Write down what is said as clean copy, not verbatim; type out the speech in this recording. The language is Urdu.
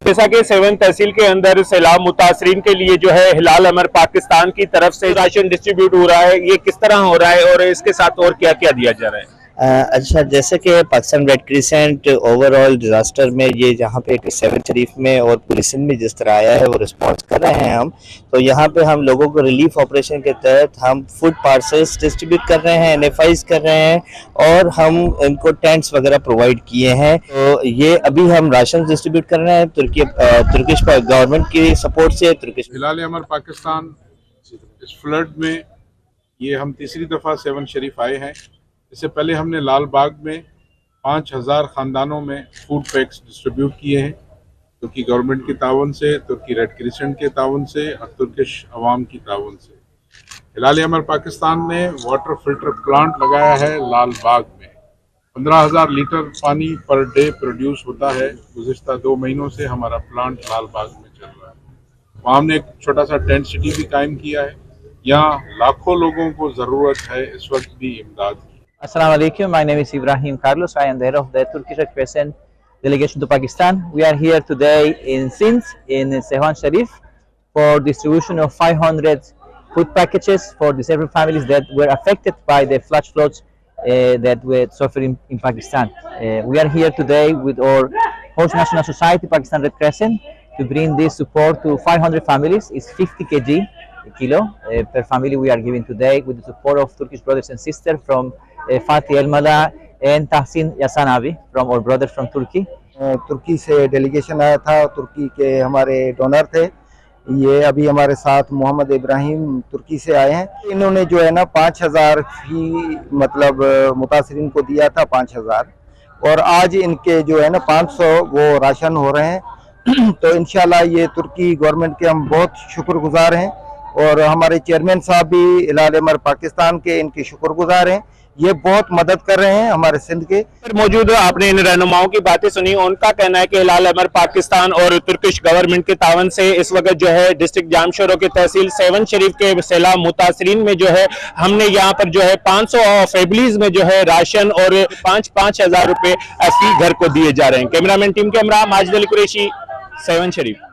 جیسا کہ سیہون تحصیل کے اندر سیلاب متاثرین کے لیے جو ہے ہلال احمر پاکستان کی طرف سے راشن ڈسٹریبیوٹ ہو رہا ہے، یہ کس طرح ہو رہا ہے اور اس کے ساتھ اور کیا کیا دیا جا رہا ہے؟ اچھا، جیسے کہ Pakistan red crescent overall disaster میں یہ جہاں پہ سیون شریف میں اور پوری سندھ میں جس طرح آیا ہے وہ رسپانس کر رہے ہیں ہم، تو یہاں پہ ہم لوگوں کو ریلیف آپریشن کے تحت ہم فوڈ پارسلز ڈسٹریبیوٹ کر رہے ہیں، NFIs کر رہے ہیں، اور ہم ان کو ٹینٹس وغیرہ پرووائڈ کیے ہیں۔ تو یہ ابھی ہم راشن ڈسٹریبیوٹ کر رہے ہیں ترکش گورنمنٹ کی سپورٹ سے۔ ہلال احمر پاکستان اس فلڈ میں یہ ہم تیسری دفعہ سیون شریف آئے ہیں۔ اس سے پہلے ہم نے لال باغ میں 5000 خاندانوں میں فوڈ پیکس ڈسٹریبیوٹ کیے ہیں، ترکی گورنمنٹ کے تعاون سے، ترکی ریڈ کریسنٹ کے تعاون سے اور ترکش عوام کی تعاون سے۔ ہلال احمر پاکستان نے واٹر فلٹر پلانٹ لگایا ہے لال باغ میں۔ 15000 لیٹر پانی پر ڈے پروڈیوس ہوتا ہے۔ گزشتہ 2 مہینوں سے ہمارا پلانٹ لال باغ میں چل رہا ہے۔ وہاں ہم نے ایک چھوٹا سا ٹینٹ سٹی بھی قائم کیا ہے۔ یہاں لاکھوں لوگوں کو ضرورت ہے اس وقت بھی امداد کی۔ Assalamu alaikum, my name is Ibrahim Carlos. I am the head of the Turkish Red Crescent delegation to Pakistan. We are here today in Sindh, in Sehwan Sharif, for distribution of 500 food packages for disabled families that were affected by the flash floods that were suffering in Pakistan. We are here today with our host national society, Pakistan Red Crescent, to bring this support to 500 families. It's 50 kg kilo per family we are giving today with the support of Turkish brothers and sisters from Fatih El-Mala and Tahsin Yasanavi from our brothers from Turkey. ترکی سے ڈیلیگیشن آیا تھا، ترکی کے ہمارے ڈونر تھے۔ یہ ابھی ہمارے ساتھ محمد ابراہیم ترکی سے آئے ہیں۔ انہوں نے جو ہے نا 5000 فی مطلب متاثرین کو دیا تھا 5000، اور آج ان کے جو ہے نا 500 وہ راشن ہو رہے ہیں۔ تو انشاءاللہ یہ ترکی گورنمنٹ کے ہم بہت شکر گزار ہیں، اور ہمارے چیئرمین صاحب بھی ہلال احمر پاکستان کے ان کے شکر گزار ہیں۔ یہ بہت مدد کر رہے ہیں ہمارے سندھ کے۔ موجود آپ نے ان رہنماؤں کی باتیں سنی، ان کا کہنا ہے کہ ہلال احمر پاکستان اور ترکش گورنمنٹ کے تعاون سے اس وقت جو ہے ڈسٹرکٹ جامشورو کی تحصیل سیہون شریف کے سیلاب متاثرین میں جو ہے ہم نے یہاں پر جو ہے 500 فیملیز میں جو ہے راشن اور 5,000 روپے فی گھر کو دیے جا رہے ہیں۔ کیمرہ مین ٹیم کے ہمراہ ماجد علی قریشی، سیہون شریف۔